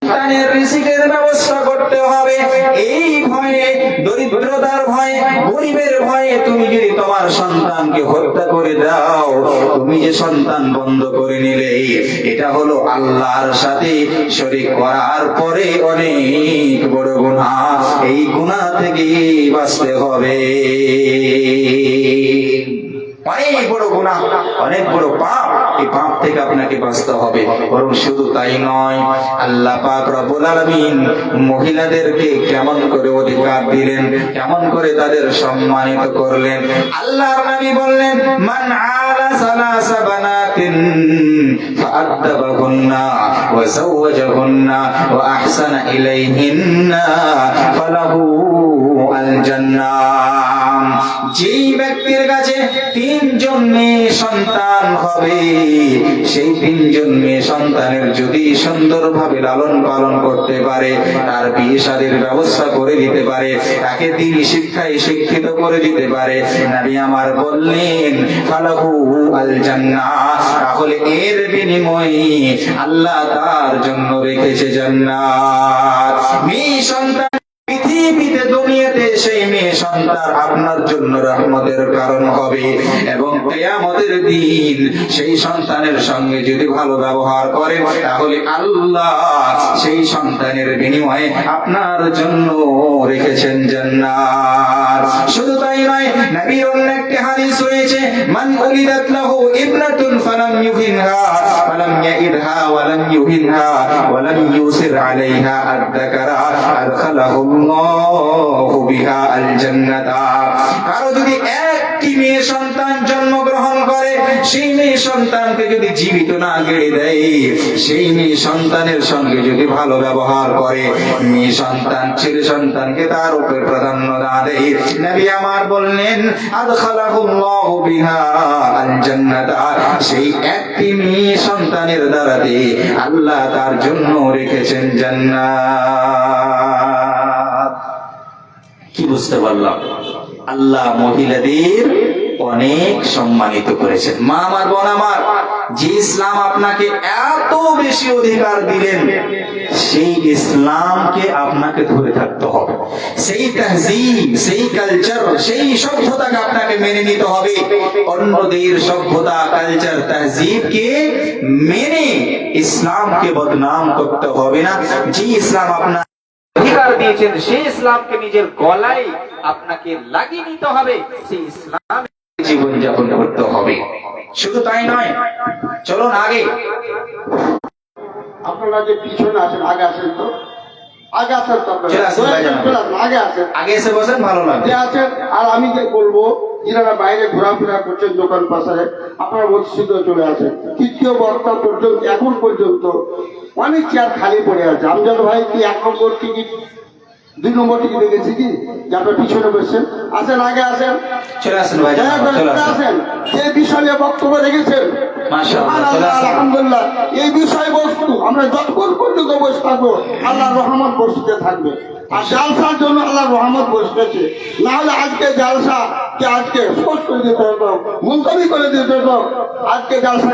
সন্তানের রিজিকের ব্যবস্থা করতে হবে। এই ভয়ে, দরিদ্রতার ভয়ে, গরিবের ভয়ে তুমি যদি তোমার সন্তানকে হত্যা করে দাও, তুমি যে সন্তান বন্ধ করে নিলে, এটা হলো আল্লাহর সাথে শরীক করার পরে অনেক বড় গুনাহ। এই গুনাহ থেকে বাঁচতে হবে। অনেক বড় গুনাহ, অনেক বড় পাপ। এই পাপ থেকে আপনাকে বাঁচতে হবে। বরং শুধু তাই নয়, আল্লাহ পাক রব্বুল আলামিন মহিলাদেরকে কেমন করে অধিকার দিলেন, কেমন করে তাদের সম্মানিত করলেন। আল্লাহর নবী বললেন, মান আলা সালাসা বানাতিন ফাআদ্দাবাহুন্না ওয়া যাওয়াজাহুন্না ওয়া আহসানা ইলাইহিন্না ফালাহু আল জান্নাহ। যেই ব্যক্তির কাছে 3 জন মেয়ে সন্তান হবে, সেই 3 জন মেয়ে সন্তানের যদি সুন্দরভাবে লালন পালন করতে পারে, তার বিয়ে শাদীর ব্যবস্থা করে দিতে পারে, তাকে দ্বীনি শিক্ষায় শিক্ষিত করে দিতে পারে, নবী আমার বললেন ফালাহু আল জান্নাহ, তাহলে এর বিনিময়ে আল্লাহ তার জন্য রেখেছে জান্নাত। মেয়ে সন্তান পৃথিবীতে, দুনিয়াতে সেই মেয়ে সন্তান আপনার জন্য রহমতের কারণ হবে। এবং কিয়ামতের দিন সেই সন্তানের সঙ্গে যদি ভালো ব্যবহার করেন, তাহলে আল্লাহ সেই সন্তানের বিনিময়ে আপনার জন্য রেখেছেন জান্নাত। শুধু তাই নয়, নবীর অন্য একটি হাদিস রয়েছে, মান উলিদাত লাহু ইবনাতুন ফালাম ইউহিনহা ফালাম ইয়াইদহা ওয়ালাম ইউহিনহা ওয়ালাম ইউসির আলাইহা আদ-দাকারা আদখালাহু আল্লাহু বিহা আল জান্নাতা। কারো যদি একটি মেয়ে সন্তান জন্মগ্রহণ করে, সেই মেয়ে সন্তানকে যদি জীবিত না গেড়ে দেয়, সেই মেয়ে সন্তানের সঙ্গে যদি ভালো ব্যবহার করে, মেয়ে সন্তান ছেলে সন্তানকে তার উপরে প্রাধান্য না দেয়, নবী আমার বললেন আদখালাহু আল্লাহু বিহা আল জান্নাতা। সেই একটি মেয়ে সন্তানের দ্বারাতে আল্লাহ তার জন্য রেখেছেন জান্নাত। কি বুঝতে পারলাম? আল্লাহ মহিলাদের অনেক সম্মানিত করেছেন। মা আমার, বোন আমার, যে ইসলাম আপনাকে এত বেশি অধিকার দিলেন, সেই ইসলামকে আপনাকে ধরে থাকতে হবে। সেই তাহজিব, সেই কালচার, সেই সভ্যতাকে আপনাকে মেনে নিতে হবে। অন্যদের সভ্যতা, কালচার, তাহজিবকে মেনে ইসলামকে বদনাম করতে হবে না। যে ইসলাম আপনার অধিকার দিয়েছেন, সেই ইসলামকে নিজের গলায় আপনাকে লাগিয়ে নিতে হবে। সেই ইসলাম জীবন যাপন করতে হবে। শুধু তাই নয়, চলুন আগে। আপনারা যে পিছনে আসেন, আগে আসেন তো, আগে আসেন তো, আগে আসেন, আগে এসে বসেন, ভালো লাগবে। আছেন। আর আমি যে বলবো, যারা বাইরে ঘোরাফেরা করছেন দোকান পাশে, আপনারা মসজিদে চলে আসেন। তৃতীয় বক্তা পর্যন্ত, এখন পর্যন্ত অনেক চেয়ার খালি পড়ে আছে। আমজাদ ভাই কি 1 নম্বর টিকিট, 2 নম্বর টিকিট দেখেছি কি, যে আপনার পিছনে বসছেন? আসেন, আগে আসেন, চলে আসেন ভাই, আসেন। যে বিষয়ে বক্তব্য রেখেছেন, আলহামদুলিল্লাহ, এই বিষয়বস্তু আমরা যতক্ষণ পর্যন্ত বসে থাকবো, আল্লাহর রহমত বসতে থাকবে। আর জালসার জন্য আল্লাহর রহমত বসতেছে। না হলে আজকে জালসা কে আজকে স্পষ্ট করে দিতে হতো, মুলতবি করে দিতে হতো। আজকে জালসা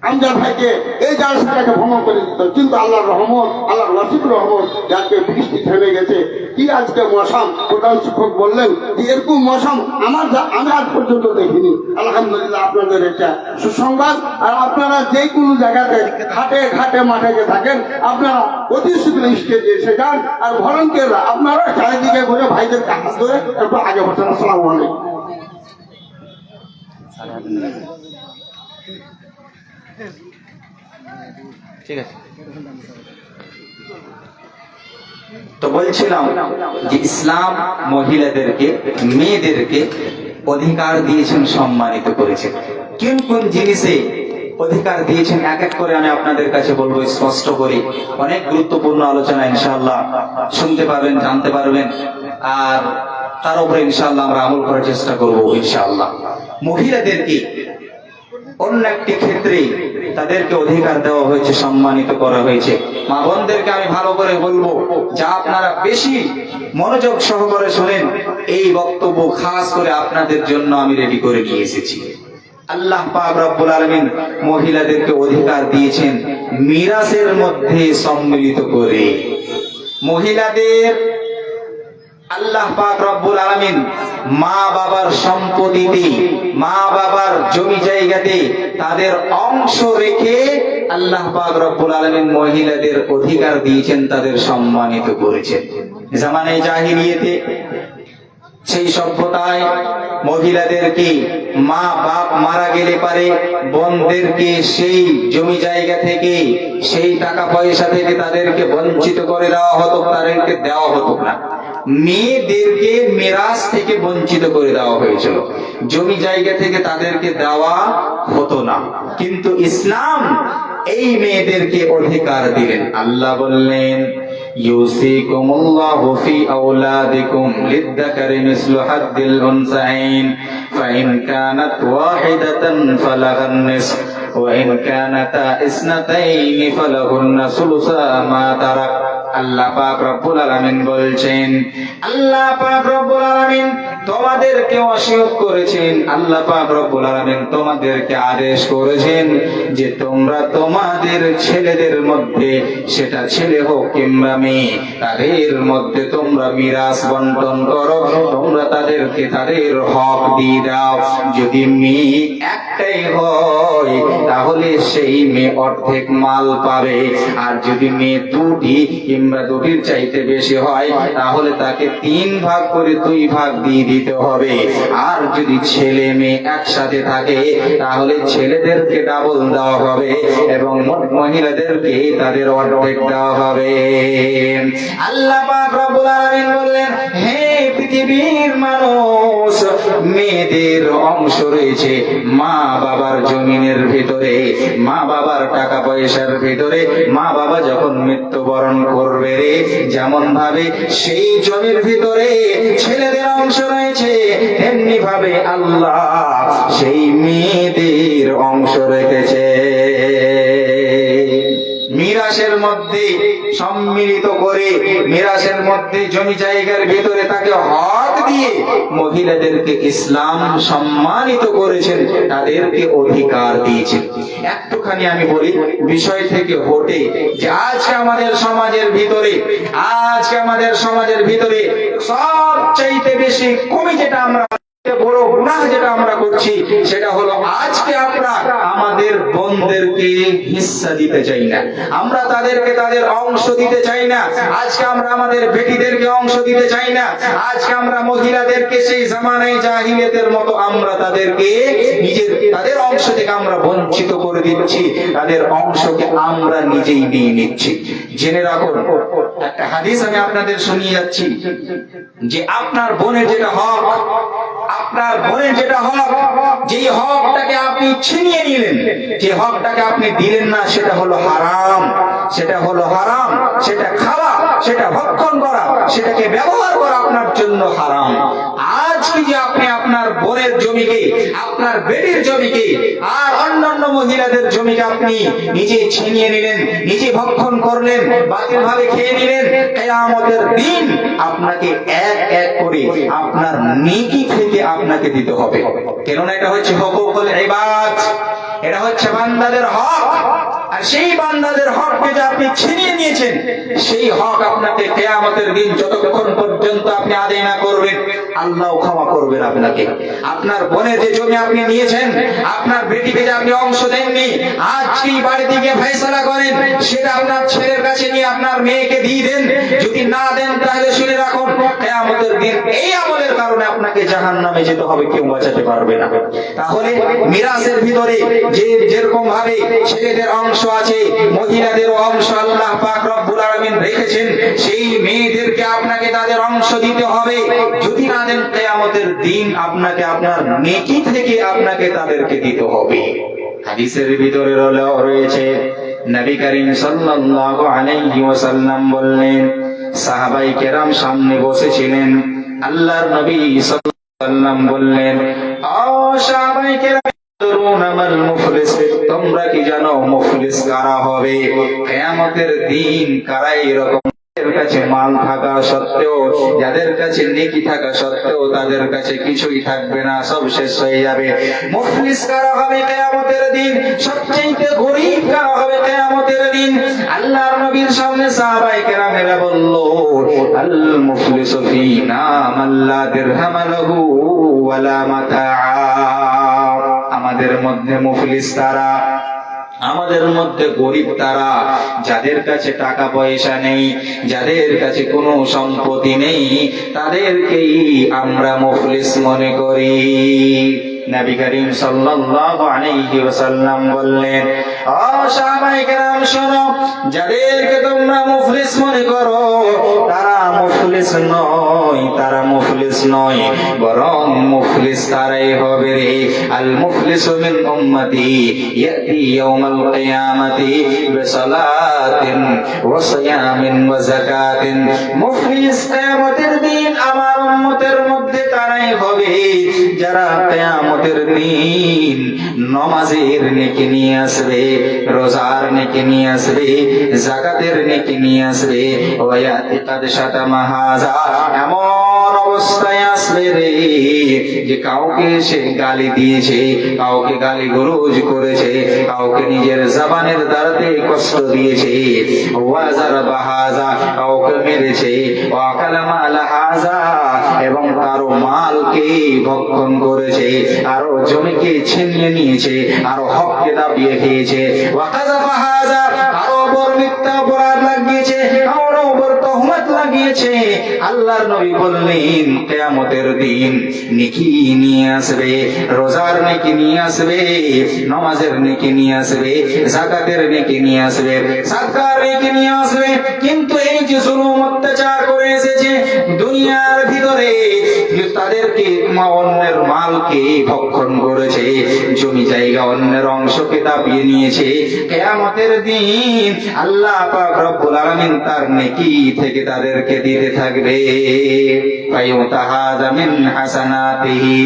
আমজাদ ভাইকে এই জালসাটাকে ভ্রমণ করে দিত, কিন্তু আল্লাহর রহমত, আল্লাহর ওয়াসিফ রহমত, আজকে বৃষ্টি থেমে গেছে। কি আজকে মৌসুম, প্রধান শিক্ষক বললেন যে এরকম মৌসুম আমি আজ পর্যন্ত দেখিনি। আলহামদুলিল্লাহ, আপনাদের এটা সুসংবাদ। আর আপনারা যে কোনো জায়গাতে ঘাটে ঘাটে মাঠে যে থাকেন, আপনারা অতি শীঘ্র স্টেজে এসে যান। আর ভলান্টিয়াররা আপনারা চারিদিকে ঘুরে ভাইদেরকে হাত ধরে একটু আগে বসেন। আসসালামু আলাইকুম। ঠিক আছে। তো বলছিলাম যে ইসলাম মহিলাদেরকে, মেয়েদেরকে অধিকার দিয়েছেন, সম্মানিত করেছেন। কোন কোন জিনিসে অধিকার দিয়েছেন এক এক করে আমি আপনাদের কাছে বলবো, স্পষ্ট করে। অনেক গুরুত্বপূর্ণ আলোচনা, ইনশাআল্লাহ শুনতে পারবেন, জানতে পারবেন, আর তার উপরে ইনশাআল্লাহ আমরা আমল করার চেষ্টা করবো ইনশাআল্লাহ। মহিলাদেরকে অন্য একটি ক্ষেত্রে তাদেরকে অধিকার দেওয়া হয়েছে, সম্মানিত করা হয়েছে। মা বোনদেরকে আমি ভালো করে বলবো, যা আপনারা বেশি মনোযোগ সহকারে শোনেন। এই বক্তব্য খাস করে আপনাদের জন্য আমি রেডি করে নিয়ে এসেছি। আল্লাহ পাক রব্বুল আলামিন মহিলাদেরকে অধিকার দিয়েছেন, মিরাসের মধ্যে সম্মিলিত করে। মহিলাদের আল্লাহ পাক রব্বুল আলামিন মা বাবার সম্পত্তিতে, মা বাবার জমি জায়গাতে তাদের অংশ রেখে আল্লাহ পাক রব্বুল আলামিন মহিলাদের অধিকার দিয়েছেন, তাদের সম্মানিত করেছেন। জামানে জাহিলিয়াতে, সেই সভ্যতায় মহিলাদেরকে মা বাপ মারা গেলে পারে বোনদেরকে সেই জমি জায়গা থেকে, সেই টাকা পয়সা থেকে তাদেরকে বঞ্চিত করে দেওয়া হতো, তাদেরকে দেওয়া হতো না। মেয়েদেরকে মিরাস থেকে বঞ্চিত করে দেওয়া হয়েছিল, জমি জায়গা থেকে তাদেরকে দেওয়া হতো না। কিন্তু ইসলাম এই মেয়েদেরকে অধিকার দিলেন। আল্লাহ বললেন, ইউসিকুমুল্লাহু ফি আওলাদিকুম লিযযাকারি মিসলু হাদ্দিল উনসাইন ফাইন কানাত ওয়াহিদাতান ফালাহান নিসফ ওয়া ইন কানাতা ইসনাতাইন ফালাহুন্না সুলুসা মা তারাক। আল্লাহ পাক রব্বুল আলামিন বলছেন, আল্লাহ পাক রব্বুল আলামিন তোমাদেরকে ওয়াসিয়ত করেছেন, আল্লাহ পাক রব্বুল আলামিন তোমাদেরকে আদেশ করেছেন যে তোমরা তোমাদের ছেলেদের মধ্যে, সেটা ছেলে হোক কিংবা মেয়ে, তাদের মধ্যে তোমরা মিরাস বন্টন করো, তোমরা তাদেরকে তাদের হক দিয়ে দাও। যদি মেয়ে একটাই হয় তাহলে সেই মেয়ে অর্ধেক মাল পাবে, আর যদি মেয়ে দুটি কিংবা দুটির চাইতে বেশি হয় তাহলে তাকে 3 ভাগ করে 2 ভাগ দিয়ে দিতে হবে। আর যদি ছেলে মেয়ে একসাথে থাকে তাহলে ছেলেদেরকে ডাবল দেওয়া হবে এবং মহিলাদেরকে তাদের অর্ধেক দেওয়া হবে। আল্লাহ পাক রব্বুল আলামিন বললেন, হে পৃথিবীর মানুষ, মেয়েদের অংশ রয়েছে মা বাবার জমিনের ভিতরে, মা বাবার টাকা পয়সার ভিতরে। মা বাবা যখন মৃত্যুবরণ করবে রে, যেমন ভাবে সেই জমির ভিতরে ছেলেদের অংশ রয়েছে, এমনি ভাবে আল্লাহ সেই মেয়েদের অংশ রেখেছে। মিরাসের মধ্যে সম্মিলিত করে, মিরাসের মধ্যে জমি জায়গার ভিতরে তাকে হক দিয়ে মহিলাদেরকে ইসলাম সম্মানিত করেছেন, তাদেরকে অধিকার দিয়েছেন। একটুখানি আমি বলি বিষয় থেকে হটে, যে আজকে আমাদের সমাজের ভিতরে সবচাইতে বেশি কমে যেটা আমরা, বড় গুনাহ যেটা আমরা করছি, সেটা হলো আজকে আমরা আমাদের বোনদেরকে হিস্সা দিতে চাই না, আমরা তাদেরকে তাদের অংশ দিতে চাই না। আজকে আমরা আমাদের বেটিদেরকে অংশ দিতে চাই না। আজকে আমরা মহিলাদেরকে সেই জামানায় জাহিলিয়াতের মতো আমরা তাদেরকে তাদের অংশ থেকে আমরা বঞ্চিত করে দিচ্ছি, তাদের অংশকে আমরা নিজেই নিয়ে নিচ্ছি। জেনে রাখুন, একটা হাদিস আমি আপনাদের শুনিয়ে যাচ্ছি, যে আপনার বোনের যেটা হক, যেই হকটাকে আপনি ছিনিয়ে নিলেন, যে হকটাকে আপনি দিলেন না, সেটা হলো হারাম, সেটা খাওয়া, সেটা ভক্ষণ করা, সেটাকে ব্যবহার করা আপনার জন্য হারাম। আজকে যে আপনি আপনার বোনের জমিকে, আপনার বেটির জমিকে আর অন্যান্য মহিলাদের জমিকে আপনি নিজে ছিনিয়ে নিলেন, নিজে ভক্ষণ করলেন, বাতিল ভাবে খেয়ে নিলেন, কিয়ামতের দিন আপনাকে এক এক করে আপনার নেকি থেকে আপনাকে দিতে হবে। কেননা এটা হচ্ছে হুকুকুল ইবাদ, এটা হচ্ছে বান্দাদের হক। আর সেই বান্দাদের হককে যে আপনি ছিনিয়ে নিয়েছেন, সেই হক আপনাকে কিয়ামতের দিন যতক্ষণ পর্যন্ত আপনি আদায় না করবেন, আল্লাহ ক্ষমা করবেন আপনাকে। আপনার বোনের যে জমি আপনি নিয়েছেন, আপনার বেটিকে যে আপনি অংশ দেননি, আজকেই বাড়ি থেকে ফয়সালা করেন, সেটা আপনার ছেলের কাছে নিয়ে আপনার মেয়েকে দিয়ে দেন। যদি না দেন তাহলে শুনে রাখুন, কিয়ামতের দিন এই আমলের কারণে আপনাকে জাহান্নামে যেতে হবে, কেউ বাঁচাতে পারবে না। তাহলে মিরাসের ভিতরে যেরকম ভাবে ছেলেদের অংশ আছে, মহিলাদের অংশ আল্লাহ পাক রব্বুল আলামিন রেখেছেন, সেই মেয়েদেরকে আপনাকে তাদের অংশ দিতে হবে। যদি না দেন, কিয়ামতের দিন আপনাকে আপনার নেকি থেকে আপনাকে তাদেরকে দিতে হবে। হাদিসের ভিতরে রয়েছে, নবী করিম সাল্লাল্লাহু আলাইহি ওয়াসাল্লাম বললেন, সাহাবায়ে কেরাম সামনে বসেছিলেন, আল্লাহর নবী সাল্লাল্লাহু আলাইহি ওয়াসাল্লাম বললেন, ও সাহাবায়ে কেরাম, তোমরা কি জানো মুফলিস কারা হবে? কিয়ামতের দিন কারা এরকম কাছে মাল থাকা সত্ত্বেও, যাদের কাছে নেকি থাকা সত্ত্বেও তাদের কাছে কিছুই থাকবে না, সব শেষ হয়ে যাবে। মুফলিস কারা হবে কিয়ামতের দিন? সবচেয়ে গরীব কারা হবে কিয়ামতের দিন? আল্লাহর নবীর সামনে সাহাবায়ে কেরামেরা বলল, আল মুফলিসু ফীনা মান লা দিরহাম লাহু ওয়ালা মাতাআ। আমাদের মধ্যে মুফলিস তারা, আমাদের মধ্যে গরিব তারা, যাদের কাছে টাকা পয়সা নেই, যাদের কাছে কোনো সম্পত্তি নেই, তাদেরকেই আমরা মুফলিস মনে করি। নবী করিম সাল্লাল্লাহু আলাইহি ওয়াসাল্লাম বললেন, ও সাহাবায়ে কেরাম শোনো, যাদেরকে তোমরা মুফলিস মনে করো তারা মুফলিস নয়, তারা মুফলিস নয়, বরং মুফলিস তারাই হবে রে। আল মুফলিসু মিন উম্মতি ইয়াতি ইয়াউমাল কিয়ামাতি বিসালাতিন ওয়া সিয়ামিন ওয়া যাকাতিন। মুফলিস কিয়ামতের দিন আমার উম্মতের মধ্যে তারাই হবে যারা কিয়ামতের দিন নামাজের নেকি নিয়ে আসবে, রোজার নেকি নিয়ে আসবে, যাকাতের নেকি নিয়ে আসবে। ওয়া ইয়াতি কাদ শাতামা হাযা, এমন অবস্থায় আসবে রে যে কাউকে সে গালি দিয়েছে, কাউকে গালি গরজ করেছে, কাউকে নিজের জবানের দ্বারাতে কষ্ট দিয়েছে, ওয়া যারাবা হাযা, কাউকে মেরেছে, ওয়া কালামা আলা হাযা, এবং কারো মালকে ভক্ষণ করেছে, আরো জমিকে ছিনিয়ে নিয়েছে, আরো হককে দাবিয়ে খেয়েছে, ওয়া কাযাফা হাযা, কারো উপর মিথ্যা অপরাধ লাগিয়েছে, কারো উপর তহমত লাগিয়েছে। আল্লাহর নবী বললেন কিয়ামতের দিন নেকি নিয়ে আসবে, রোজার নেকি নিয়ে আসবে, নামাজের নেকি নিয়ে আসবে, যাকাতের নেকি নিয়ে আসবে, সাদকার নেকি নিয়ে আসবে। কিন্তু এই যে জুলুম অত্যাচার করে এসেছে দুনিয়ার ভিতরে, তাদেরকে অন্যের মালকে ভক্ষণ করেছে, জমি জায়গা অন্যের অংশকে দাবিয়ে নিয়েছে, কিয়ামতের দিন আল্লাহ পাক রব্বুল আলামিন তার নেকি থেকে তাদেরকে দিতে থাকবে। ফায়ুতাহাযা মিন হাসানাতিহি,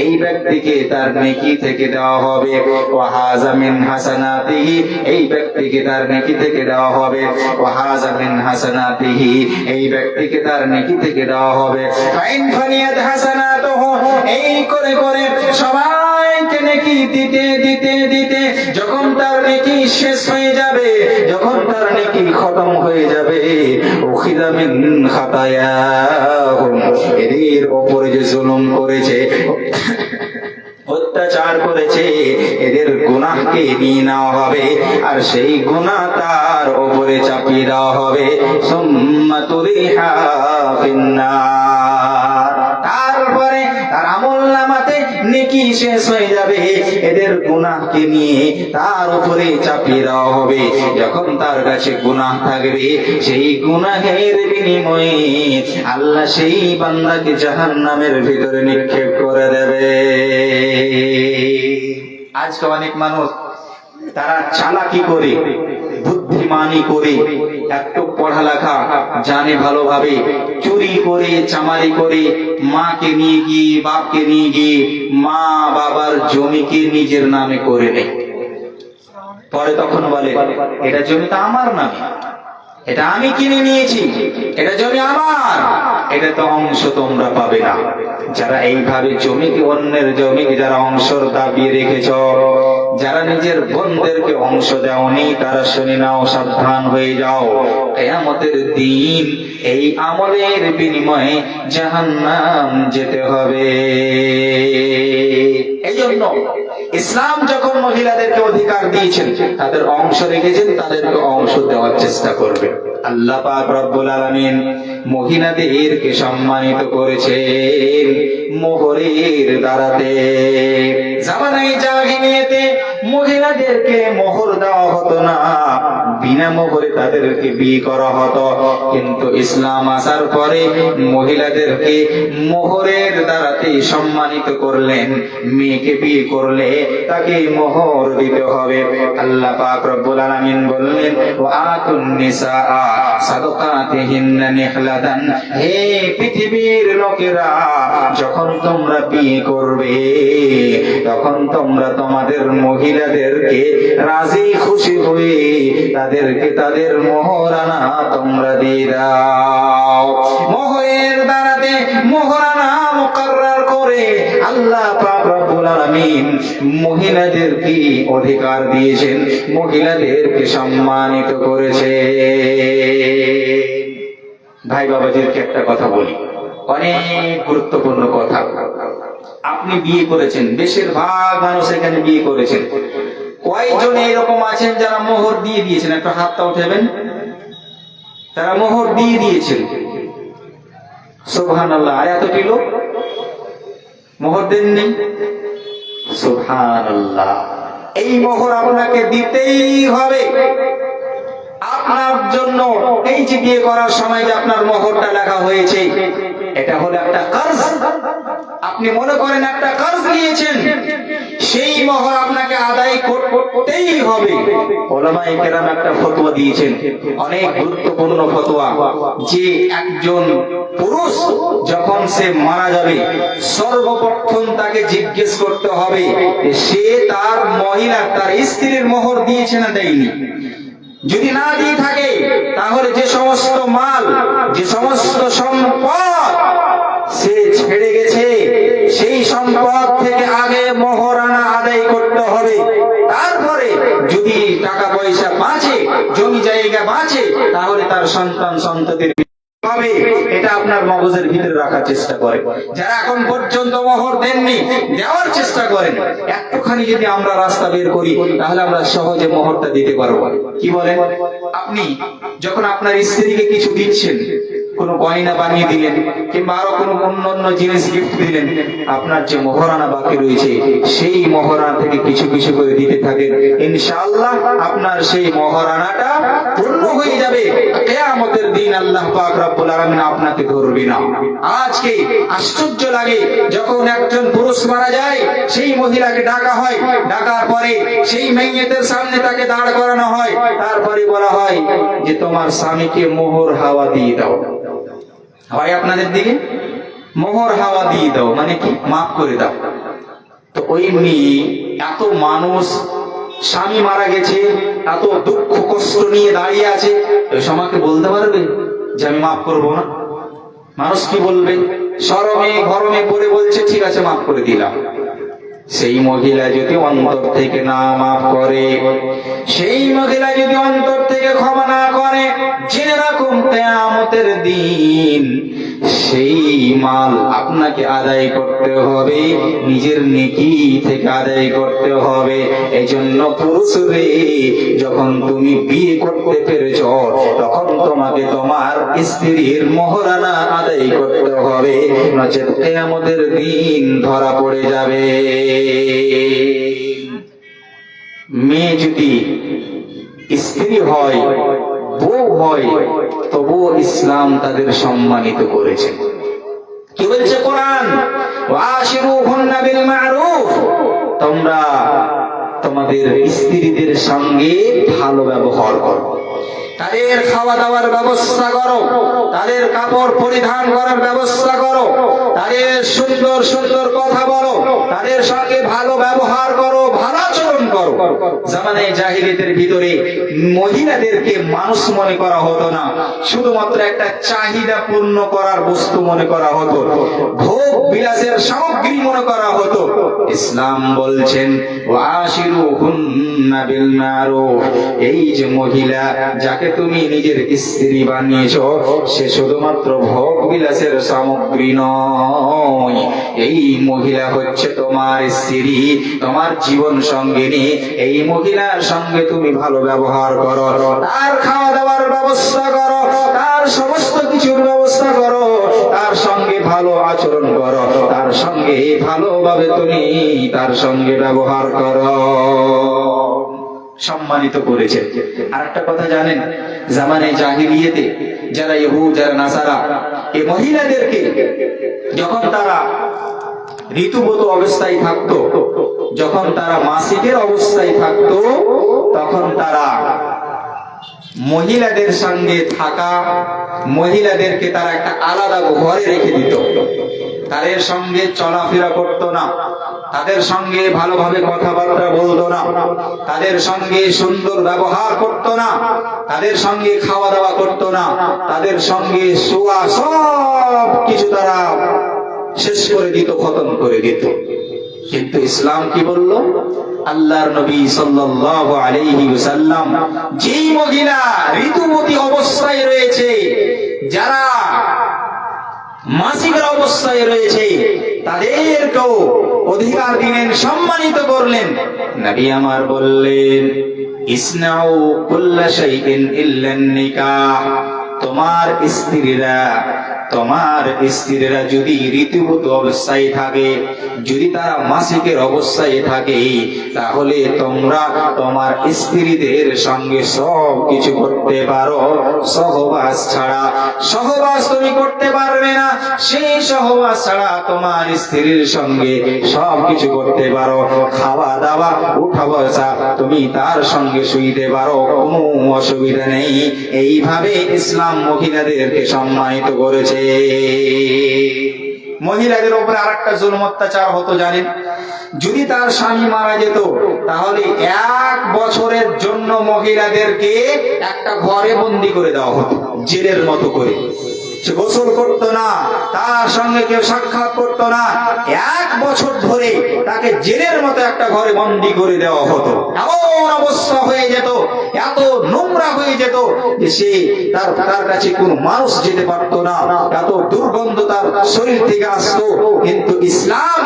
এই ব্যক্তিকে তার নেকি থেকে দেওয়া হবে, ওয়া হাযা মিন হাসানাতিহি, এই ব্যক্তিকে তার নেকি থেকে দেওয়া হবে, ওয়া হাযা মিন হাসানাতিহি, এই ব্যক্তিকে তার নেকি থেকে দেওয়া হবে। ফাইন ফানিয়াত হাসানাতুহু, এই করে করে সবাইকে নেকি দিতে দিতে দিতে যখন তার নেকি শেষ হয়ে যাবে, যখন তার নেকি খতম হয়ে যাবে, উখিযা মিন খাতায়াহুম, এদের উপরে যে জুলুম করেছে, অত্যাচার করেছে, এদের গুনাহকে নিয়ে নেওয়া হবে, আর সেই গুনাহ তার উপরে চাপিয়ে দেওয়া হবে। সুম্মা তুরিহা ফিন্নার, তারপরে তার আমলনামাতে নেকি শেষ হয়ে যাবে, এদের গুনাহকে নিয়ে তার উপরে চাপিয়ে দেওয়া হবে। যখন তার কাছে গুনাহ থাকবে, সেই গুনাহের বিনিময়ে আল্লাহ সেই বান্দাকে জাহান্নামের ভিতরে নিক্ষেপ করে দেবে। আজকে অনেক মানুষ তারা চালাকি করে, বুদ্ধিমানি করে, একটু পড়ালেখা জানে ভালোভাবে, চুরি করে, চামারি করে, মাকে নিয়ে গিয়ে, বাপকে নিয়ে গিয়ে মা বাবার জমিকে নিজের নামে করে নেয়। পরে তখন বলে এটা জমিটা আমার নামে, এটা আমি কিনে নিয়েছি, এটা জমি আমার, এটা তো অংশ তোমরা পাবে না। যারা এইভাবে জমিকে, অন্যের জমিকে যারা অংশর দাবিয়ে রেখেছ, যারা নিজের বোনদেরকে অংশ দেওনি, তারা শুনে নাও, সাবধান হয়ে যাও, কিয়ামতের দিন এই আমলের বিনিময়ে জাহান্নাম যেতে হবে। এই জন্য ইসলাম যখন মহিলাদেরকে অধিকার দিয়েছেন, তাদের অংশ রেখেছেন, তাদেরকে অংশ দেওয়ার চেষ্টা করবে। আল্লাহ পাক রব্বুল আলামিন মহিলাদেরকে সম্মানিত করেছেন মোহরের দ্বারাতে। জামানায়ে জাহিলিয়াতে মহিলাদেরকে মোহর দেওয়া হতো না, বিনা মোহরে তাদেরকে বিয়ে করা হতো। কিন্তু ইসলাম আসার পরে মহিলাদেরকে মোহরের দ্বারাতে সম্মানিত করলেন। মেয়েকে বিয়ে করলে তাকে মোহর দিতে হবে। আল্লাহ পাক রব্বুল আলামিন বললেন, ওয়া আতুন নিসা সাদাকাতিহিন্না নিহলাতান, হে পৃথিবীর লোকেরা, যখন তোমরা বিয়ে করবে তখন তোমরা তোমাদের মহিলা মহিলাদেরকে রাজি খুশি হয়ে তাদেরকে তাদের মোহরানা তোমরা দিয়ে দাও। মোহরের দ্বারাতে মোহরানা মুকাররার করে আল্লাহ পাক রব্বুল আলামিন মহিলাদেরকে অধিকার দিয়েছেন, মহিলাদেরকে সম্মানিত করেছে। ভাই বাবাজিকে একটা কথা বলি, অনেক গুরুত্বপূর্ণ কথা। আপনি বিয়ে করেছেন, বেশিরভাগ মানুষ এখানে বিয়ে করেছেন, কয়জন এরকম আছেন যারা মোহর দিয়ে দিয়েছেন? একটা হাতটা উঠাবেন। তারা মোহর দিয়ে দিয়েছেন, সুবহানাল্লাহ। আর এতটি লোক মোহর দেননি, সুবহানাল্লাহ। এই মোহর আপনাকে দিতেই হবে। আপনার জন্য এই যে বিয়ে করার সময় যে আপনার মোহরটা লেখা হয়েছে, এটা হলো একটা কর্জ। আপনি মনে করেন একটা কর্জ নিয়েছেন, সেই মোহর আপনাকে আদায় করতেই হবে। উলামায়ে কেরাম একটা ফতোয়া দিয়েছেন, অনেক গুরুত্বপূর্ণ ফতোয়া, যে একজন পুরুষ যখন সে মারা যাবে সর্বপ্রথম তাকে জিজ্ঞেস করতে হবে সে তার মহিলা, তার স্ত্রীর মোহর দিয়েছে না দেয়নি। যদি না দিয়ে থাকে তাহলে যে সমস্ত মাল, যে সমস্ত সম্পদ সে ছেড়ে গেছে, সেই সম্পদ থেকে আগে মোহরানা আদায় করতে হবে। তারপরে যদি টাকা পয়সা বাঁচে, জমি জায়গা বাঁচে, তাহলে তার সন্তান সন্ততির হবে। এটা আপনার মগজের ভিতরে রাখার চেষ্টা করে। যারা এখন পর্যন্ত মোহর দেননি, দেওয়ার চেষ্টা করেন। একটুখানি যদি আমরা রাস্তা বের করি তাহলে আমরা সহজে মোহরটা দিতে পারবো। কি বলেন? আপনি যখন আপনার স্ত্রীকে কিছু দিচ্ছেন, কোনো গয়না বানিয়ে দিলেন কিংবা আরো কোনো অন্য জিনিস গিফট দিলেন, আপনার যে মোহরানা বাকি রয়েছে সেই মোহরানা থেকে কিছু কিছু করে দিতে থাকেন, ইনশাআল্লাহ আপনার সেই মোহরানাটা পূর্ণ হয়ে যাবে। কিয়ামতের দিন আল্লাহ পাক রব্বুল আলামিন আপনাকে ধরবে না। আজকে আশ্চর্য লাগে, যখন একজন পুরুষ মারা যায় সেই মহিলাকে ডাকা হয়, ডাকার পরে সেই মাইয়াতের সামনে তাকে দাঁড় করানো হয়, তারপরে বলা হয় যে তোমার স্বামীকে মোহর হাওয়া দিয়ে দাও। হয় আপনাদের দিকে মোহর হাওয়া দিয়ে দাও মানে কি? মাফ করে দাও। তো ওই মেয়ে, এত মানুষ, স্বামী মারা গেছে, এত দুঃখ কষ্ট নিয়ে দাঁড়িয়ে আছে, ওই সময়কে বলতে পারবে যে আমি মাফ করবো না? মানুষ কি বলবে? শরমে গরমে পড়ে বলছে ঠিক আছে মাফ করে দিলাম। সেই মহিলা যদি অন্তর থেকে না মাফ করে, সেই মহিলা যদি অন্তর থেকে ক্ষমা না করে, জেনে রাখুন কিয়ামতের দিন সেই মাল আপনাকে আদায় করতে হবে, নিজের নেকি থেকে আদায় করতে হবে। এই জন্য পুরুষ রে, যখন তুমি বিয়ে করতে পেরেছ তখন তোমাকে তোমার স্ত্রীর মোহরানা আদায় করতে হবে, নচেৎ কিয়ামতের দিন ধরা পড়ে যাবে। মেয়ে যদি স্ত্রী হয়, বউ হয়, তবুও ইসলাম তাদের সম্মানিত করেছে। কি বলছে কোরআন? ওয়াশিরুহুন্না বিল মারুফ, তোমরা তোমাদের স্ত্রীদের সঙ্গে ভালো ব্যবহার করো, তাদের খাওয়া দাওয়ার ব্যবস্থা করো, তাদের কাপড় পরিধান করার ব্যবস্থা করো, তাদের সুন্দর সুন্দর কথা বলো, তাদের সঙ্গে ভালো ব্যবহার করো, ভালো আচরণ করো। জামানে জাহিলিয়াতের ভিতরে মহিলাদেরকে মানুষ মনে করা হতো না, শুধুমাত্র একটা চাহিদা পূর্ণ করার বস্তু মনে করা হতো, ভোগ বিলাসের সামগ্রী মনে করা হতো। ইসলাম বলছেন ওয়াশিরুহুন্না বিল মারুফ, এই যে মহিলা যাকে তুমি নিজের স্ত্রী বানিয়েছো, সে শুধুমাত্র ভোগ বিলাসের সামগ্রী নয়, এই মহিলা হচ্ছে তোমার স্ত্রী, তোমার জীবন সঙ্গিনী। এই মহিলার সঙ্গে তুমি ভালো ব্যবহার করো, তার খাওয়া দাওয়ার ব্যবস্থা করো, তার সমস্ত কিছুর ব্যবস্থা করো, তার সঙ্গে ভালো আচরণ করো, তার সঙ্গে ভালোভাবে তুমি তার সঙ্গে ব্যবহার করো। সম্মানিত করেছে। আর একটা কথা জানেন, জামানে জাহিলিয়াতে যারা ইহুদ, যারা নাসারা, এই মহিলাদেরকে যখন তারা ঋতুগত অবস্থায় থাকতো, যখন তারা মাসিকের অবস্থায় থাকতো, তখন তারা মহিলাদের সঙ্গে থাকা, মহিলাদেরকে তারা একটা আলাদা ঘরে রেখে দিত, তাদের সঙ্গে চলাফেরা করতো না, তাদের সঙ্গে ভালোভাবে কথাবার্তা বলতো না, তাদের সঙ্গে সুন্দর ব্যবহার করতো না, তাদের সঙ্গে খাওয়া দাওয়া করতো না, তাদের সঙ্গে শোয়া সব কিছু তারা শেষ করে দিত, খতম করে দিত। কিন্তু ইসলাম কি বলল? আল্লাহর নবী সাল্লাল্লাহু আলাইহি ওয়াসাল্লাম যেই মহিলা ঋতুবতী অবস্থায় রয়েছে, যারা মাসিকের অবস্থায় রয়েছে, তাদেরকেও অধিকার দিলেন, সম্মানিত করলেন। নবী আমার বললেন, ইসনাউ কুল্লা শাইইন ইল্লা নিকাহ। তোমার স্ত্রীরা যদি ঋতুবতী অবস্থায় থাকে, যদি তারা মাসিকের অবস্থায় থাকে, তাহলে তোমরা তোমার স্ত্রীদের সঙ্গে সব কিছু করতে পারো, সহবাস ছাড়া। সহবাস তুমি করতে পারবে না, সেই সহবাস ছাড়া তোমার স্ত্রীর সঙ্গে সব কিছু করতে পারো, খাওয়া দাওয়া উঠা বসা তুমি তার সঙ্গে শুইতে পারো, কোনো অসুবিধা নেই। এইভাবে ইসলাম মহিলাদেরকে সম্মানিত করেছে। মহিলাদের উপরে আরেকটা জুলুম অত্যাচার হতো জানেন? যদি তার স্বামী মারা যেত, তাহলে 1 বছরের জন্য মহিলাদেরকে একটা ঘরে বন্দি করে দেওয়া হতো, জেলের মতো করে। সে গোসল করতো না, তার সঙ্গে কেউ সাক্ষাৎ করতো না, 1 বছর ধরে তাকে জেলের মতো একটা ঘরে বন্দি করে দেওয়া হতো। এমন অবস্থা হয়ে যেত, এত নোংরা হয়ে যেত যে সে তার কাছে কোনো মানুষ যেতে পারতো না, এত দুর্গন্ধ তার শরীর থেকে আসতো। কিন্তু ইসলাম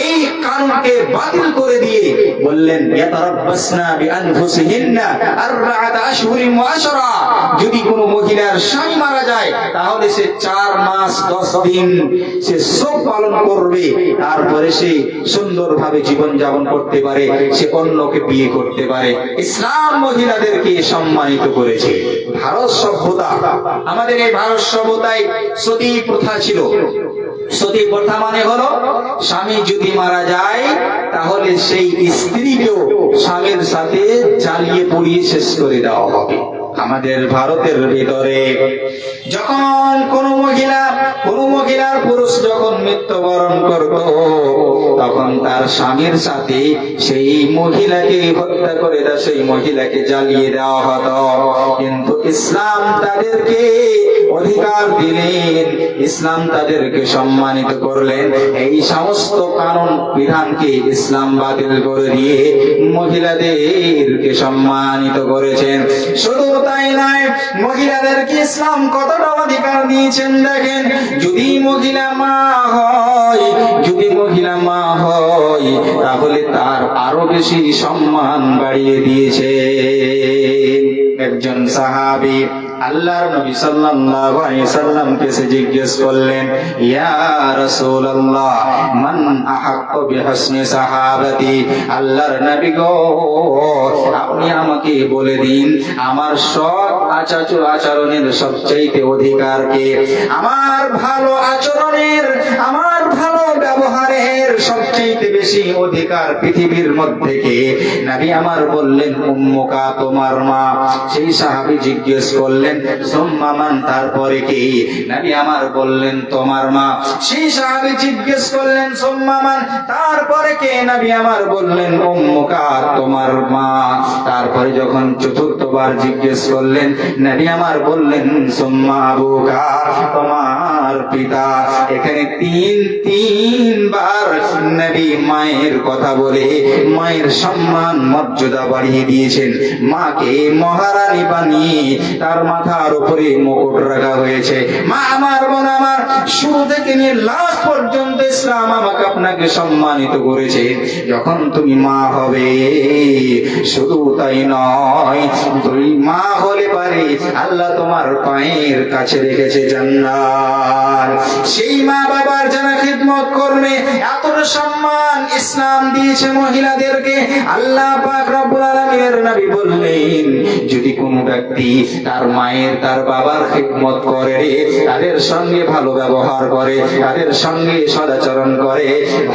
এই কানুনকে বাতিল করে দিয়ে বললেন, ইয়াতারাব্বাসনা বিআনফুসিহিন্না আরবাআতা আশহুরিন ওয়া আশরা। যদি কোনো মহিলার স্বামী মারা যায়, তাহলে সে 4 মাস 10 দিন সে শোক পালন করবে, তারপরে সে সুন্দরভাবে জীবন যাপন করতে পারে, সে অন্যকে বিয়ে করতে পারে। ইসলাম মহিলাদেরকে সম্মানিত করেছে। ভারত সভ্যতা, আমাদের এই ভারত সভ্যতায় সতী প্রথা ছিল। সতী প্রথা মানে হলো, স্বামী যদি মারা যায়, তাহলে সেই স্ত্রীকেও স্বামীর সাথে জ্বালিয়ে পুড়িয়ে শেষ করে দেওয়া হবে। আমাদের ভারতের ভিতরে যখন কোন মহিলার পুরুষ যখন মৃত্যুবরণ করত, তখন তার স্বামীর সাথে সেই মহিলাকে হত্যা করে সেই মহিলাকে জ্বালিয়ে দেওয়া হতো। কিন্তু ইসলাম তাদেরকে অধিকার দিলেন, ইসলাম তাদেরকে সম্মানিত করলেন। এই সমস্ত কানুন বিধানকে ইসলাম বাতিল করে দিয়ে মহিলাদেরকে সম্মানিত করেছেন। শুধু তাই নয়, মহিলাদেরকে ইসলাম কতটা অধিকার দিয়েছেন দেখেন। যদি মহিলা মা হয়, তাহলে তার আরো বেশি সম্মান বাড়িয়ে দিয়েছে। একজন সাহাবী আল্লাহর নবী সাল্লাল্লাহু আলাইহি সাল্লামকে জিজ্ঞেস করলেন, ইয়া রাসূলুল্লাহ, মান আহাক্কু বিহসনি সাহাবাতি। আল্লাহর নবী গো, আপনি আমাকে বলে দিন, আমার সৎ আচরণের সবচেয়ে অধিকার কে? আমার ভালো আচরণের, আমার ভালো ব্যবহারের সবচেয়ে বেশি অধিকার পৃথিবীর মধ্যে কে? নবী আমার বললেন, উম্মুকা, তোমার মা। সেই সাহাবী জিজ্ঞেস করলেন, সুম্মা মান, তারপরে কে? নবী আমার বললেন, তোমার মা। সেই সাহাবী জিজ্ঞেস করলেন, সুম্মা মান, তারপরে কে? নবী আমার বললেন, উম্মুকা, তোমার মা। তারপরে যখন চতুর্থবার জিজ্ঞেস করলেন, নবী আমার বললেন, সুম্মা আবুকা, তোমার পিতা। এখানে তিনবার নবী মায়ের কথা বলে মায়ের সম্মান মর্যাদা বাড়িয়ে দিয়েছেন। মাকে মহারানী বানিয়ে তার মাথার উপরে মুকুট রাখা হয়েছে। মা আমার, বোন আমার, শুরু থেকে নিয়ে লাস্ট পর্যন্ত ইসলাম আমাকে আপনাকে সম্মানিত করেছে। যখন তুমি মা হবে, শুধু তাই নয়, তুই মা হলে পারে আল্লাহ তোমার পায়ের কাছে রেখেছে জান্নাত। সেই মা বাবার যারা খিদমত করবে, এতটা সম্মান ইসলাম দিয়েছে মহিলাদেরকে। আল্লাহ পাক রব্বুল আলামিনের নবী বললেন, যদি কোন ব্যক্তি তার মায়ের, তার বাবার খিদমত করে, তাদের সঙ্গে ভালো ব্যবহার করে, তাদের সঙ্গে সদাচরণ করে,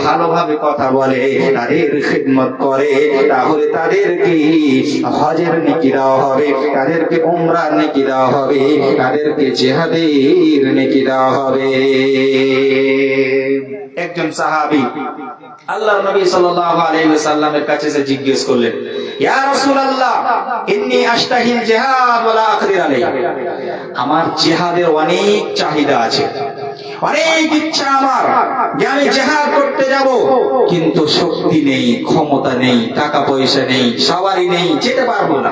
ভালোভাবে কথা বলে, তাদের খিদমত করে, তাহলে তাদেরকে হজের নেকি দেওয়া হবে, তাদেরকে উমরার নেকি দেওয়া হবে, তাদেরকে জিহাদের নেকি দেওয়া হবে। একজন সাহাবী আল্লাহর নবী সাল্লাল্লাহু আলাইহি ওয়াসাল্লামের কাছে এসে জিজ্ঞেস করলেন, ইয়া রাসূলুল্লাহ, ইন্নী আশতাহিল জিহাদ ওয়া লা আকদির আলাইহি। আমার জিহাদের অনেক চাহিদা আছে, অনেক ইচ্ছা আমার যে আমি জিহাদ করতে যাব, কিন্তু শক্তি নেই, ক্ষমতা নেই, টাকা পয়সা নেই, সওয়ারি নেই, যেতে পারবো না।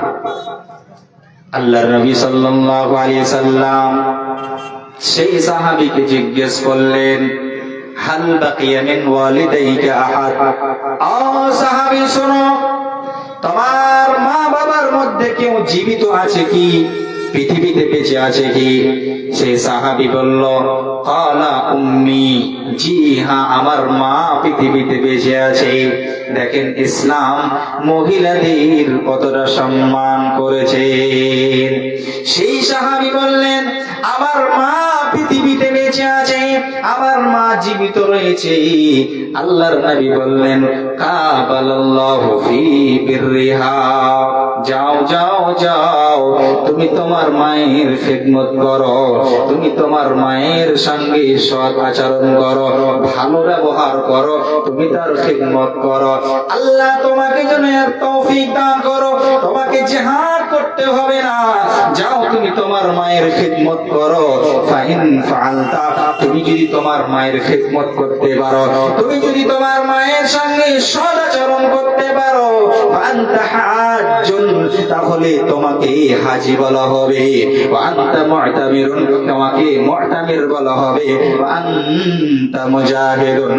আল্লাহর নবী সাল্লাল্লাহু আলাইহি সাল্লাম সেই সাহাবীকে জিজ্ঞেস করলেন, হাল বাকিয়া মিন ওয়ালিদাইকা আহাদ? ও সাহাবী শোনো, তোমার মা বাবার মধ্যে কেউ জীবিত আছে কি, পৃথিবীতে বেঁচে আছে কি? সেই সাহাবী বলল, কালা উম্মি, জি হ্যাঁ, আমার মা পৃথিবীতে বেঁচে আছে। দেখেন ইসলাম মহিলাদের কতটা সম্মান করেছে। সেই সাহাবী বললেন, আমার মা পৃথিবীতে বেঁচে আছে, আমার মা জীবিত রয়েছে। আল্লাহর নবী বললেন, কাবালাল্লাহু ফি বিররিহা, যাও যাও যাও, তুমি তোমার মায়ের খিদমত করো, তুমি তোমার মায়ের সঙ্গে সৎ আচরণ করো, ভালো ব্যবহার করো, তুমি তার খিদমত করো। আল্লাহ তোমাকে যেন এর তৌফিক দান করো, তোমাকে জিহাদ করতে হবে না, যাও তুমি তোমার মায়ের খিদমত করো। ফাইন ফাআলতা, তুমি যদি তোমার মায়ের খিদমত করতে পারো, তুমি যদি তোমার মায়ের সঙ্গে সৎ আচরণ করতে পারো, আনতা হাজ্জুন, তাহলে তোমাকে হাজী বলা হবে। আনতা মুতামিরুন, তোমাকে মুতামির বলা হবে। আনতা মুজাহিদুন,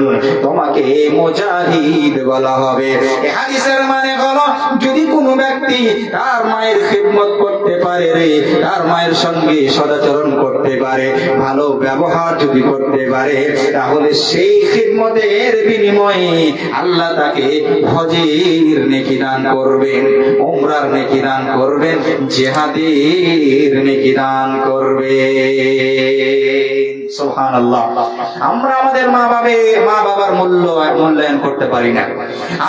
তোমাকে মুজাহিদ বলা হবে। এই হাদিসের মানে হলো, যদি কোনো ব্যক্তি তার মায়ের খিদমত করতে পারে, তার মায়ের সঙ্গে সদাচরণ করতে পারে, ভালো ব্যবহার যদি করতে পারে, তাহলে সেই খিদমতের বিনিময়ে আল্লাহ তাকে হজের নেকি দান করবেন, উমরার নেকি দান করবেন, জিহাদের নেকি দান করবেন। সুবহানাল্লাহ। আমরা আমাদের মা বাবার মূল্যায়ন করতে পারি না,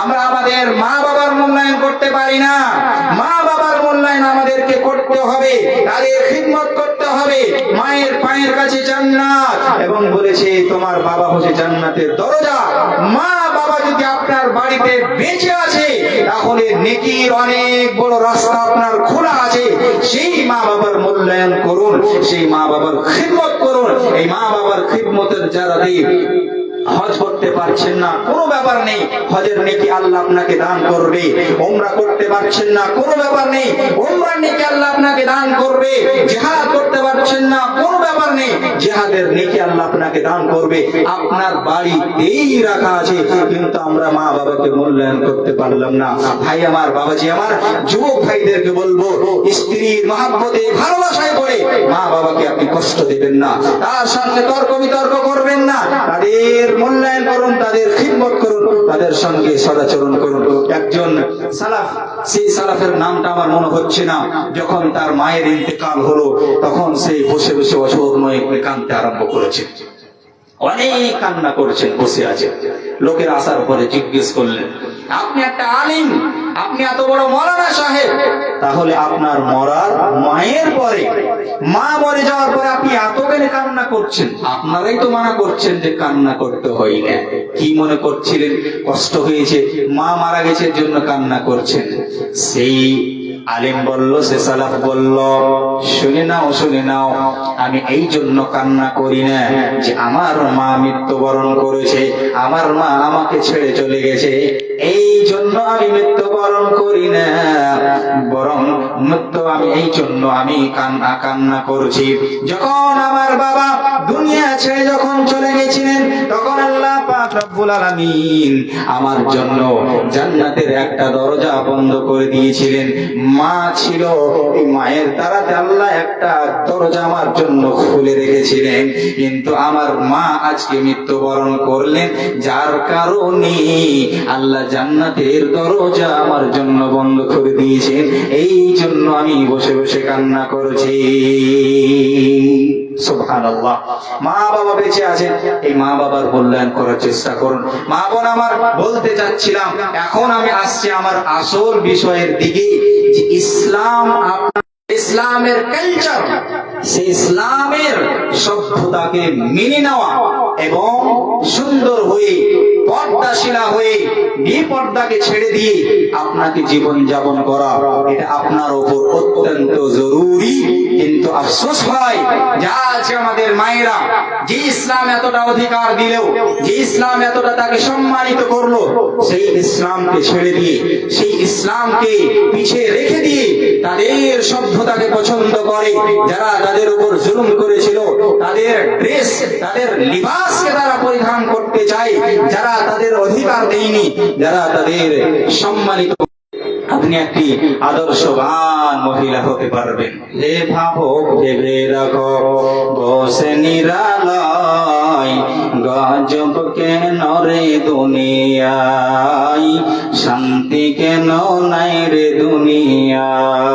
আমরা আমাদের মা বাবার মূল্যায়ন করতে পারি না। মা বাবার মূল্যায়ন আমাদেরকে করতে হবে, তাদের খিদমত করতে হবে। মায়ের পায়ের কাছে জান্নাত, এবং বলেছে তোমার বাবা হচ্ছে জান্নাতের দরজা। মা বাবা যদি আপনার বাড়িতে বেঁচে আছে, তাহলে নেকির অনেক বড় রাস্তা আপনার খোলা আছে। সেই মা বাবার মূল্যায়ন করুন, সেই মা বাবার খিদমত করুন। এই মা বাবার খিদমতের যারা হজ করতে পারছেন না, কোনো ব্যাপার নেই, হজের নেকি আল্লাহ আপনাকে দান করবে। উমরা করতে পারছেন না, কোনো ব্যাপার নেই, উমরার নেকি আল্লাহ আপনাকে দান করবে। জিহাদ করতে পারছেন না, কোনো ব্যাপার নেই, জিহাদের নেকি আল্লাহ আপনাকে দান করবে। আপনার বাড়িতেই রাখা আছে, কিন্তু আমরা মা বাবাকে মূল্যায়ন করতে পারলাম না। ভাই আমার, বাবাজি আমার, যুবক ভাইদেরকে বলবো, স্ত্রীর মহব্বতে ভালোবাসায় পড়ে মা বাবাকে আপনি কষ্ট দেবেন না, তার সামনে তর্ক বিতর্ক করবেন না, তাদের মূল্যায়ন করুন, তাদের খিদমত করুন, তাদের সঙ্গে সদাচরণ করুন। একজন সালাফ, সেই সালাফের নামটা আমার মনে হচ্ছে না, যখন তার মায়ের ইন্তেকাল হলো, তখন সে বসে বসে অসহনীয় কাঁদতে আরম্ভ করেছে, অনেক কান্না করছেন, বসে আছে। লোকের আসার পরে জিজ্ঞেস করলেন, আপনি একটা আলিম, আপনি এত বড় মৌলানা সাহেব, তাহলে আপনার মরার মায়ের পরে, মা মরে যাওয়ার পরে আপনি এত কেন কান্না করছেন? আপনারাই তো মানা করছেন যে কান্না করতে হয় না। কি মনে করছিলেন? কষ্ট হয়েছে, মা মারা গেছে জন্য কান্না করছেন। সেই আলিম বলল, সে সালাফ বলল, শুনে নাও, শুনে নাও, আমি এই জন্য কান্না করি না যে আমার মা মৃত্যুবরণ করেছে, আমার মা আমাকে ছেড়ে চলে গেছে, এই জন্য আমি মৃত্যুবরণ করি না, বরং মৃত্যু আমি এই জন্য আমি কান্না করছি। যখন আমার বাবা দুনিয়া ছেড়ে যখন চলে গেছিলেন, তখন আল্লাহ পাক রব্বুল আলামিন আমার জন্য জান্নাতের একটা দরজা বন্ধ করে দিয়েছিলেন। মা ছিল, এই মায়ের দ্বারাতে আল্লাহ একটা দরজা আমার জন্য খুলে রেখেছিলেন, কিন্তু আমার মা আজকে মৃত্যুবরণ করলেন, যার কারণে আল্লাহ জান্নাতের দরজা আমার জন্য বন্ধ করে দিয়েছেন। এই জন্য আমি বসে বসে কান্না করছি। সুবহানাল্লাহ। মা বাবা বেঁচে আছেন, এই মা বাবার মূল্যায়ন করার চেষ্টা করুন। মা বোন আমার, বলতে চাচ্ছিলাম, এখন আমি আসছি আমার আসল বিষয়ের দিকে, যে ইসলাম, ইসলামের কালচার, সেই ইসলামের সভ্যতাকে মেনে নেওয়া এবং সুন্দর হয়ে পর্দাশীলা হয়ে বিপর্দাকে ছেড়ে দিয়ে আপনাকে জীবন যাপন করা, এটা আপনার উপর অত্যন্ত জরুরি। কিন্তু আফসোস হয় যা আছে আমাদের মায়েরা, যে ইসলাম এতটা অধিকার দিলেও, যে ইসলাম এতটা তাকে সম্মানিত করলো, সেই ইসলামকে ছেড়ে দিয়ে, সেই ইসলামকে পিছিয়ে রেখে দিয়ে তাদের সভ্যতাকে পছন্দ করে। যারা তাদের উপর জুলুম করেছিল, তাদের ড্রেস, তাদের লিবাসকে তারা পরিধান করতে চায়, যারা তাদের অধিকার দেয়নি, যারা তাদের সম্মানিত। আপনি একটি আদর্শবান মহিলা হতে পারবেন। হে ভাবো ভেবে রাখো, বসে নিরালয়, গজব কেন রে দুনিয়ায়, শান্তি কেন নাই রে দুনিয়ায়।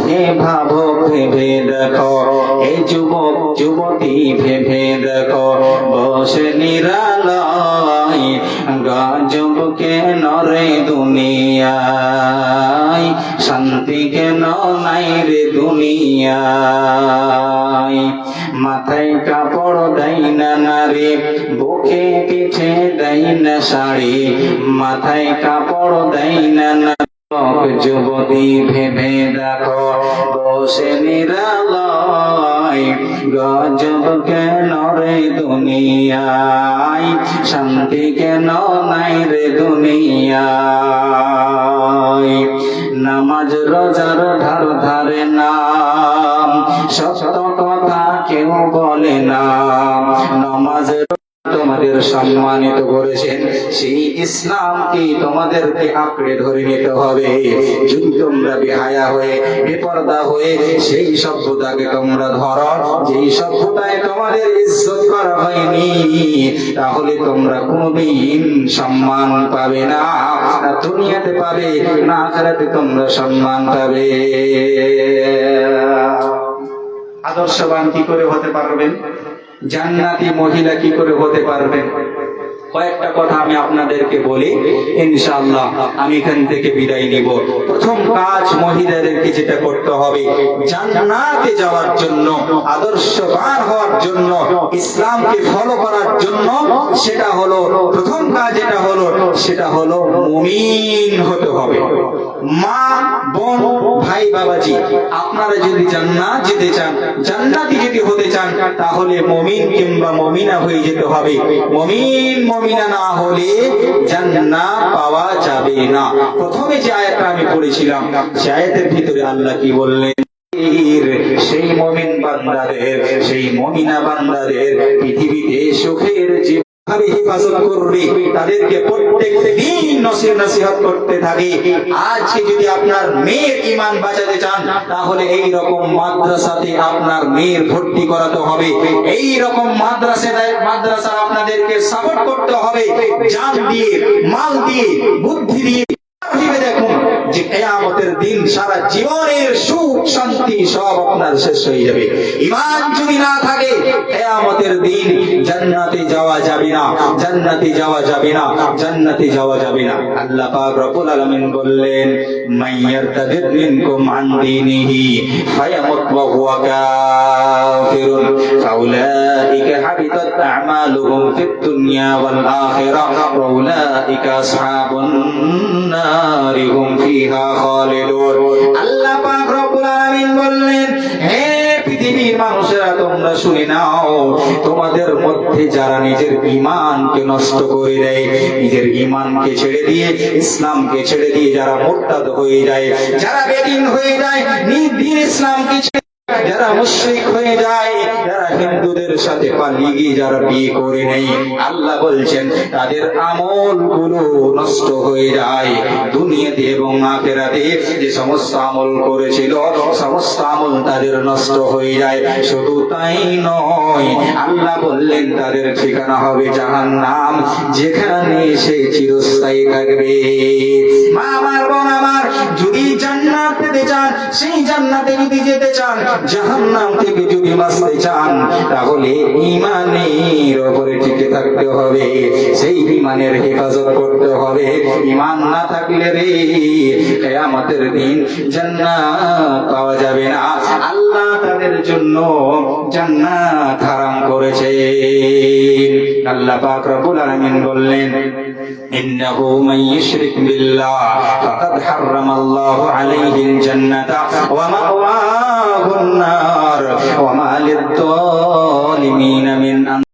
হে ভাবো ভেবে দেখো, হে যুবক যুবতী ভেবে দেখো, বসে নিরালয়, গজব কেন রে দুনিয়ায়, শান্তি কেন নাই রে দুনিয়ায়। মাথায় কাপড় দেয় না নারী, বুকে পিঠে দেয় না শাড়ি, মাথায় কাপড় দেয় না নারী। যুবতী ভেবে দেখো, বসে নিরালয়, গজব কেন রে দুনিয়ায়, শান্তি কেন নাই রে দুনিয়ায়। নামাজ রোজার ধার ধারে না, সত্য কথা কেউ বলে না। নামাজ তোমাদের সম্মানিত করেছেন, সেই ইসলামকে তোমাদেরকে আঁকড়ে ধরে নিতে হবে। যদি তোমরা বেহায়া হয়ে, বেপরদা হয়ে সেই সভ্যতাকে তোমরা ধরো, যেই সভ্যতায় তোমাদের ইজ্জত করা হয়নি, তাহলে তোমরা কোনদিন সম্মান পাবে না। দুনিয়াতে পাবে না, আখিরাতে তোমরা সম্মান পাবে। আদর্শবান কি করে হতে পারবেন? জান্নাতি মহিলা কি করে হতে পারবেন? কয়েকটা কথা আমি আপনাদেরকে বলি, ইনশাআল্লাহ আমি এখান থেকে বিদায় নিব। প্রথম কাজ মহিলাদেরকে যেটা করতে হবে জান্নাতে যাওয়ার জন্য, আদর্শবান হওয়ার জন্য, ইসলামকে ফলো করার জন্য, সেটা হলো প্রথম কাজ, যেটা হলো সেটা হলো মুমিন হতে হবে। মা, বোন, ভাই, বাবাজি, আপনারা যদি জান্নাত যেতে চান, জান্নাতি যদি হতে চান, তাহলে মুমিন কিংবা মুমিনা হয়ে যেতে হবে। মুমিন মুমিনা না হলে জান্নাত পাওয়া যাবে না। প্রথমে যে আয়াতটা আমি পড়েছিলাম, সেই আয়াতের ভিতরে আল্লাহ কি বললেন? সেই মুমিন বান্দাদের, সেই মুমিনা বান্দাদের পৃথিবীতে সুখের জীবন হেফাজত করবে, তাদেরকে প্রত্যেক দিন নসিহত করতে থাকে। আজকে যদি আপনার মেয়ের ঈমান বাঁচাতে চান, তাহলে এই রকম মাদ্রাসাতে আপনার মেয়ের ভর্তি করাতে হবে। এই রকম মাদ্রাসা আপনাদেরকে সাপোর্ট করতে হবে, জান দিয়ে, মাল দিয়ে, বুদ্ধি দিয়ে। ভেবে দেখুন যে কিয়ামতের দিন সারা জীবনের সুখ শান্তি সব আপনার শেষ হয়ে যাবে। ঈমান যদি না থাকে, কিয়ামতের দিন জান্নাতে যাওয়া যাবে না, জান্নাতে যাওয়া যাবে না, জান্নাতে যাওয়া যাবে না। আল্লাহ পাক রব্বুল আলামিন বললেন, মাইয়ারতাদিদ মিনকুম আন দীনিহি ফায়ামুত ওয়া হুয়া কাফিরুন ফাউলাইকা হাবিতাত আ'মালুহুম ফিদ দুনিয়া ওয়াল আখিরাহ ওয়া উলাইকা আসহাবুন নারি হুম ফিহা খালিদুন। আল্লাহ পাক রব্বুল আলামিন বললেন, হে পৃথিবীর মানুষেরা, তোমরা শুনে নাও, তোমাদের মধ্যে যারা নিজের ঈমানকে নষ্ট করে দেয়, নিজের ঈমানকে ছেড়ে দিয়ে, ইসলামকে ছেড়ে দিয়ে যারা মুরতাদ হয়ে যায়, যারা বেদিন হয়ে যায়, নির্দিন ইসলামকে ছেড়ে, যারা মুশরিক হয়ে যায়, যারা হিন্দুদের সাথে পালিয়ে গিয়ে যারা বিয়ে করে নেই, আল্লাহ বলছেন তাদের আমলগুলো নষ্ট হয়ে যায়। দুনিয়াতে এবং আখিরাতে যে সমস্ত আমল করেছিল, সমস্ত আমল তাদের নষ্ট হয়ে যায়। শুধু তাই নয়, আল্লাহ বললেন তাদের ঠিকানা হবে জাহান্নাম, যেখানে সে চিরস্থায়ী থাকবে। মা আমার, বোন আমার, যদি জান্নাত পেতে চান, সেই জান্নাতে যদি যেতে চান, জাহান্নাম থেকে যদি যদি বাঁচতে চান তাহলে ঈমানের উপরে টিকে থাকতে হবে, সেই ঈমানের হেফাজত করতে হবে। ঈমান না থাকলে রে কিয়ামতের দিন জান্নাত পাওয়া যাবে না। আল্লাহ তাদের জন্য জান্নাত হারাম করেছে। আল্লাহ পাক রব্বুল আলামিন বললেন, ইন্নাহু মান ইউশরিক বিল্লাহ ফাকাদ হারামাল্লাহু আলাইহিল জান্নাতা ওয়া মাওয়াহুন নার ওয়া মা লিয-যালিমিন মিন